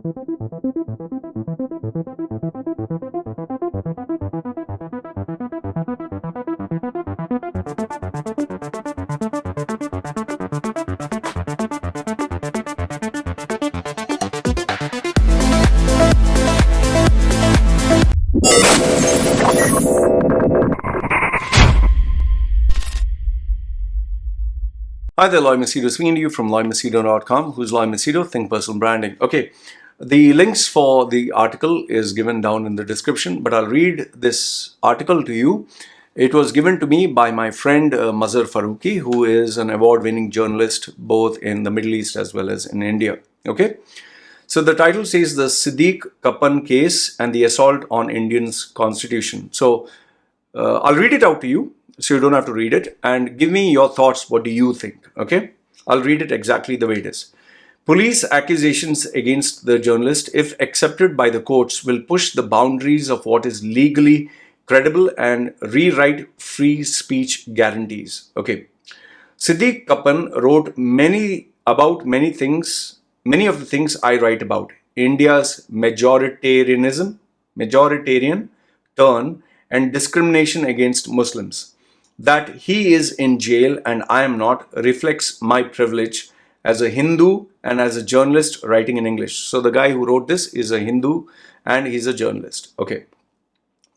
Hi there, Loy Machedo speaking to you from loymachedo.com. Who's Loy Machedo? Think Personal Branding. Okay, the links for the article is given down in the description, but I'll read this article to you. It was given to me by my friend Mazhar Farooqi, who is an award-winning journalist both in the Middle East as well as in India. Okay, so the title says the Siddique Kappan case and the assault on Indian's constitution. So I'll read it out to you, so you don't have to read it, and give me your thoughts. What do you think? Okay, I'll read it exactly the way it is. Police accusations against the journalist, if accepted by the courts, will push the boundaries of what is legally credible and rewrite free speech guarantees. Okay, Siddique Kappan wrote many of the things I write about. India's majoritarian turn and discrimination against Muslims. That he is in jail and I am not reflects my privilege as a Hindu and as a journalist writing in English. So the guy who wrote this is a Hindu and he's a journalist. Okay.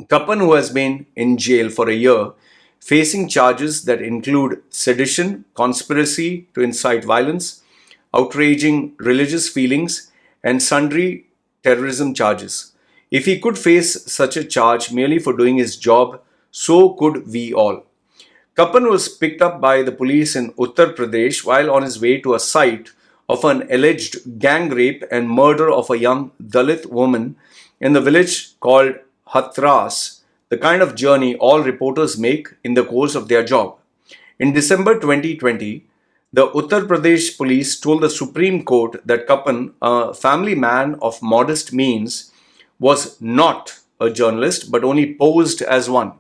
Kapan, who has been in jail for a year, facing charges that include sedition, conspiracy to incite violence, outraging religious feelings, and sundry terrorism charges. If he could face such a charge merely for doing his job, so could we all. Kapan was picked up by the police in Uttar Pradesh while on his way to a site of an alleged gang rape and murder of a young Dalit woman in the village called Hathras, the kind of journey all reporters make in the course of their job. In December 2020, the Uttar Pradesh police told the Supreme Court that Kapan, a family man of modest means, was not a journalist but only posed as one.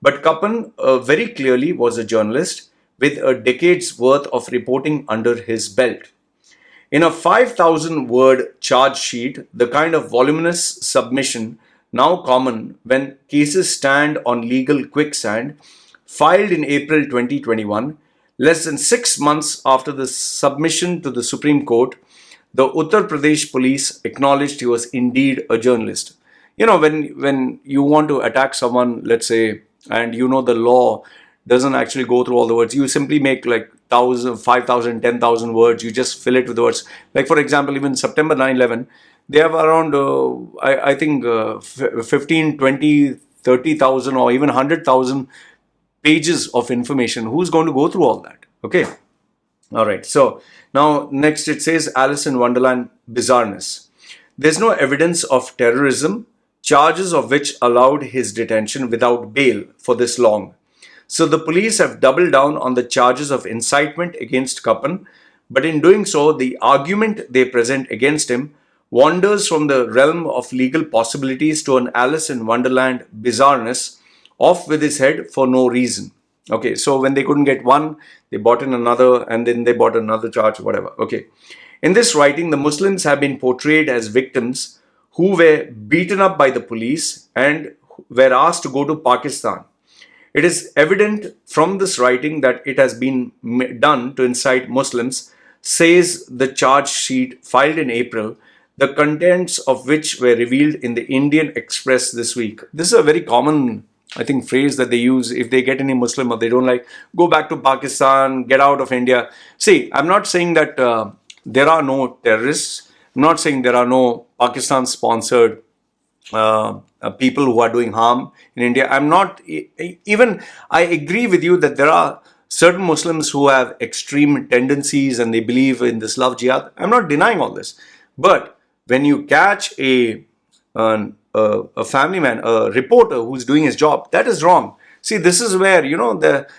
But Kapan very clearly was a journalist with a decade's worth of reporting under his belt. In a 5,000 word charge sheet, the kind of voluminous submission now common when cases stand on legal quicksand, filed in April 2021, less than 6 months after the submission to the Supreme Court, the Uttar Pradesh police acknowledged he was indeed a journalist. You know, when you want to attack someone, let's say, and you know the law doesn't actually go through all the words, you simply make like 1,000, 5,000, 10,000 words, you just fill it with the words. Like for example, even September 9/11, they have around, I think 15, 20, 30,000 or even 100,000 pages of information. Who's going to go through all that? Okay. All right. So now next it says Alice in Wonderland bizarreness. There's no evidence of terrorism, charges of which allowed his detention without bail for this long. So the police have doubled down on the charges of incitement against Kapan, but in doing so, the argument they present against him wanders from the realm of legal possibilities to an Alice in Wonderland bizarreness, off with his head for no reason. Okay, so when they couldn't get one, they brought in another, and then they brought another charge, whatever. Okay. In this writing, the Muslims have been portrayed as victims who were beaten up by the police and were asked to go to Pakistan. It is evident from this writing that it has been done to incite Muslims, says the charge sheet filed in April, the contents of which were revealed in the Indian Express this week. This is a very common, I think, phrase that they use if they get any Muslim or they don't like, go back to Pakistan, get out of India. See, I'm not saying that there are no terrorists. I'm not saying there are no Pakistan-sponsored people who are doing harm in India. I agree with you that there are certain Muslims who have extreme tendencies and they believe in this love jihad. I'm not denying all this. But when you catch a family man, a reporter who's doing his job, that is wrong. See, this is where, you know, that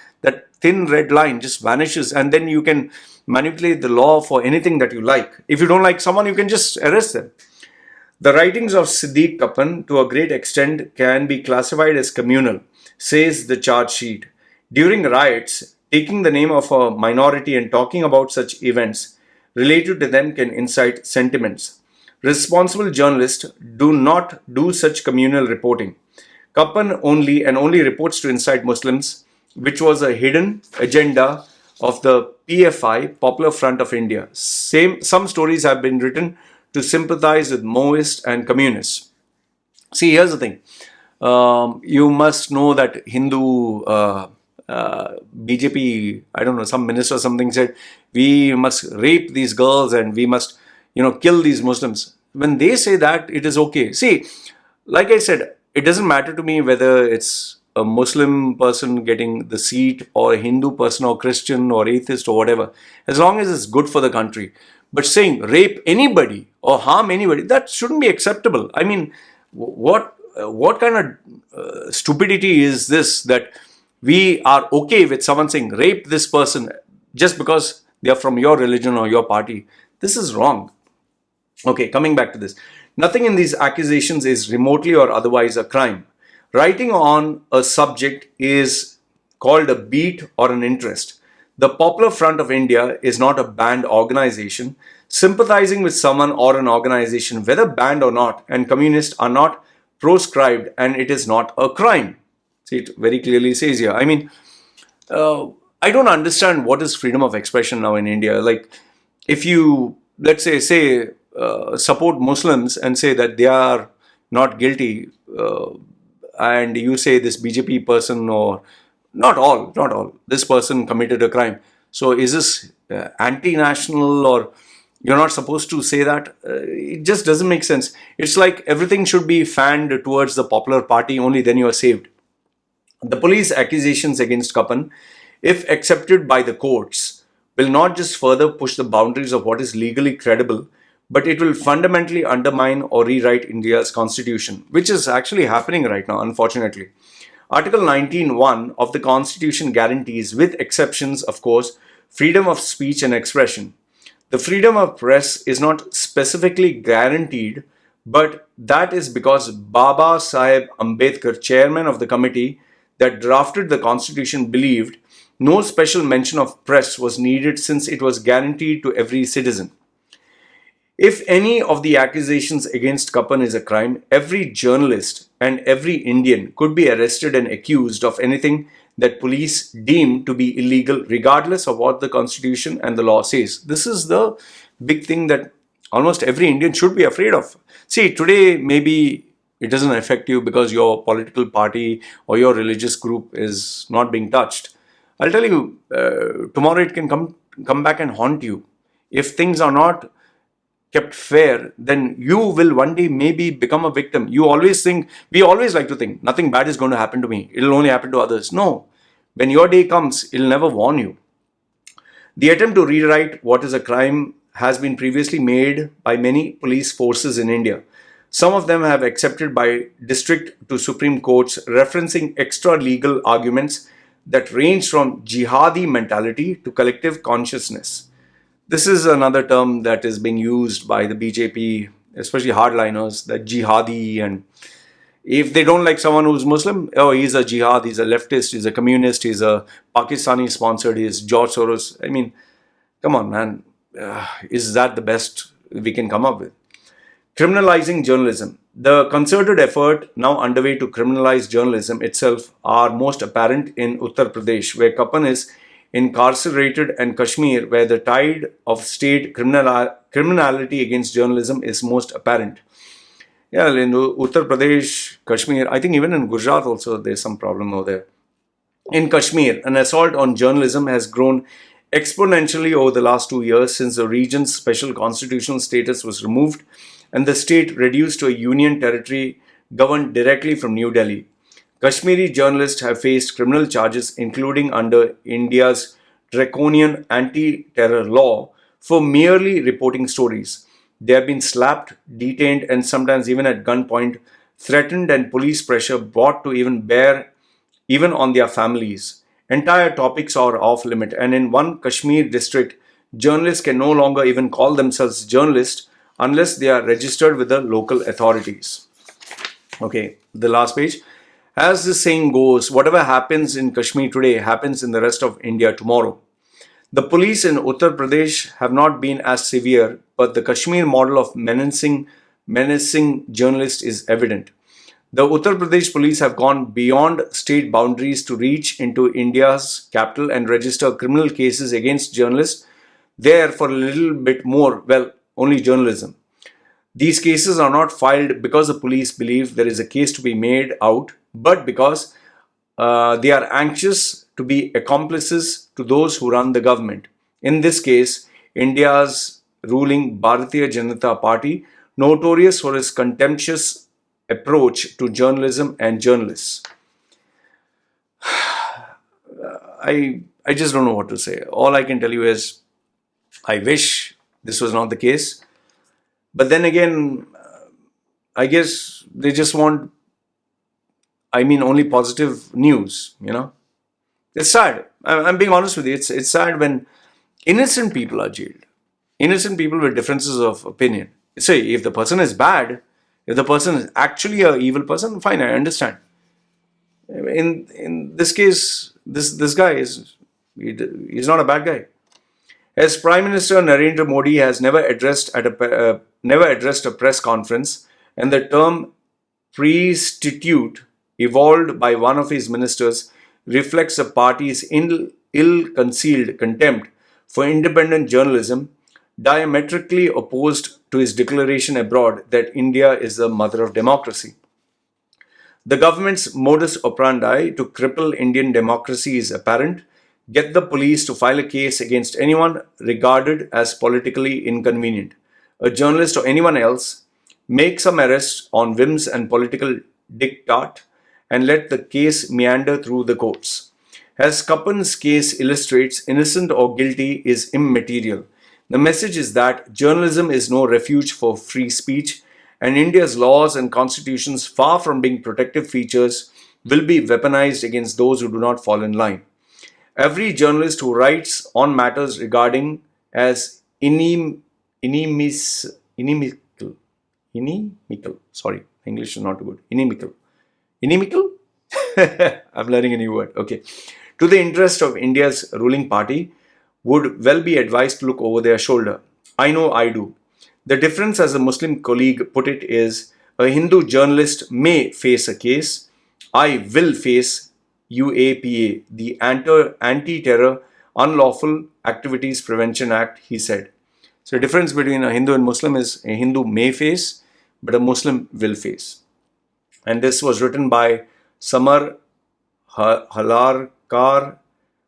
thin red line just vanishes, and then you can manipulate the law for anything that you like. If you don't like someone, you can just arrest them. The writings of Siddique Kappan, to a great extent, can be classified as communal, says the charge sheet. During riots, taking the name of a minority and talking about such events related to them can incite sentiments. Responsible journalists do not do such communal reporting. Kapan only reports to incite Muslims, which was a hidden agenda of the PFI, Popular Front of India. Some stories have been written to sympathize with Maoists and communists. See, here's the thing. You must know that Hindu BJP, I don't know, some minister or something said, we must rape these girls and we must, kill these Muslims. When they say that, it is okay. See, like I said, it doesn't matter to me whether it's a Muslim person getting the seat or a Hindu person or Christian or atheist or whatever, as long as it's good for the country. But saying rape anybody or harm anybody, that shouldn't be acceptable. I mean, what kind of stupidity is this, that we are okay with someone saying rape this person just because they are from your religion or your party? This is wrong. Okay, coming back to this. Nothing in these accusations is remotely or otherwise a crime. Writing on a subject is called a beat or an interest. The Popular Front of India is not a banned organization. Sympathizing with someone or an organization, whether banned or not, and communists are not proscribed, and it is not a crime. See, it very clearly says here. I mean, I don't understand what is freedom of expression now in India. Like, if you, let's say, support Muslims and say that they are not guilty, and you say this BJP person, or not all, this person committed a crime. So is this anti-national, or you're not supposed to say that? It just doesn't make sense. It's like everything should be fanned towards the popular party, only then you are saved. The police accusations against Kapan, if accepted by the courts, will not just further push the boundaries of what is legally credible, but it will fundamentally undermine or rewrite India's constitution, which is actually happening right now, unfortunately. Article 19(1) of the Constitution guarantees, with exceptions, of course, freedom of speech and expression. The freedom of press is not specifically guaranteed, but that is because Baba Saheb Ambedkar, chairman of the committee that drafted the Constitution, believed no special mention of press was needed since it was guaranteed to every citizen. If any of the accusations against Kapan is a crime, every journalist and every Indian could be arrested and accused of anything that police deem to be illegal, regardless of what the Constitution and the law says. This is the big thing that almost every Indian should be afraid of. See, today maybe it doesn't affect you because your political party or your religious group is not being touched. I'll tell you, tomorrow it can come back and haunt you. If things are not kept fair, then you will one day maybe become a victim. We always like to think, nothing bad is going to happen to me. It'll only happen to others. No. When your day comes, it'll never warn you. The attempt to rewrite what is a crime has been previously made by many police forces in India. Some of them have accepted by district to Supreme Courts, referencing extra legal arguments that range from jihadi mentality to collective consciousness. This is another term that is being used by the BJP, especially hardliners, that jihadi, and if they don't like someone who's Muslim, oh, he's a jihad, he's a leftist, he's a communist, he's a Pakistani sponsored, he's George Soros. I mean, come on, man. Is that the best we can come up with? Criminalizing journalism. The concerted effort now underway to criminalize journalism itself are most apparent in Uttar Pradesh, where Kapan is incarcerated, and Kashmir, where the tide of state criminality against journalism is most apparent. Yeah, in Uttar Pradesh, Kashmir, I think even in Gujarat also there's some problem over there. In Kashmir, an assault on journalism has grown exponentially over the last 2 years since the region's special constitutional status was removed and the state reduced to a union territory governed directly from New Delhi. Kashmiri journalists have faced criminal charges, including under India's draconian anti-terror law, for merely reporting stories. They have been slapped, detained, and sometimes even at gunpoint, threatened, and police pressure brought to bear on their families. Entire topics are off limit, and in one Kashmir district, journalists can no longer even call themselves journalists unless they are registered with the local authorities. Okay, the last page. As the saying goes, whatever happens in Kashmir today happens in the rest of India tomorrow. The police in Uttar Pradesh have not been as severe, but the Kashmir model of menacing journalists is evident. The Uttar Pradesh police have gone beyond state boundaries to reach into India's capital and register criminal cases against journalists there for a little bit more, well, only journalism. These cases are not filed because the police believe there is a case to be made out, but because they are anxious to be accomplices to those who run the government. In this case, India's ruling Bharatiya Janata Party, notorious for its contemptuous approach to journalism and journalists. I just don't know what to say. All I can tell you is I wish this was not the case. But then again, I guess they just want, only positive news, It's sad. I'm being honest with you. It's sad when innocent people are jailed. Innocent people with differences of opinion. Say, if the person is bad, if the person is actually an evil person, fine, I understand. In this case, this guy he's not a bad guy. As Prime Minister Narendra Modi has never addressed a press conference, and the term prostitute evolved by one of his ministers reflects the party's ill-concealed contempt for independent journalism, diametrically opposed to his declaration abroad that India is the mother of democracy. The government's modus operandi to cripple Indian democracy is apparent. Get the police to file a case against anyone regarded as politically inconvenient, a journalist or anyone else, make some arrests on whims and political diktat, and let the case meander through the courts. As Kapan's case illustrates, innocent or guilty is immaterial. The message is that journalism is no refuge for free speech, and India's laws and constitutions, far from being protective features, will be weaponized against those who do not fall in line. Every journalist who writes on matters regarding as inimical, sorry, English is not good, inimical, I'm learning a new word, okay, to the interest of India's ruling party, would well be advised to look over their shoulder. I know I do. The difference, as a Muslim colleague put it, is a Hindu journalist may face a case. I will face UAPA, the Anti-Terror Unlawful Activities Prevention Act, he said. So the difference between a Hindu and Muslim is a Hindu may face, but a Muslim will face. And this was written by Samar Halarkar,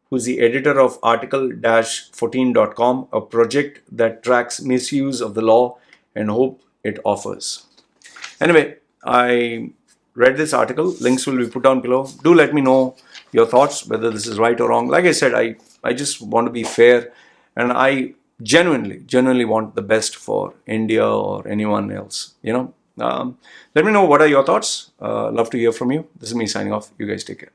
who's the editor of article-14.com, a project that tracks misuse of the law and hope it offers. Anyway, I read this article. Links will be put down below. Do let me know your thoughts, whether this is right or wrong. Like I said, I just want to be fair, and I genuinely want the best for India or anyone else. Let me know what are your thoughts. Love to hear from you. This is me signing off. You guys take care.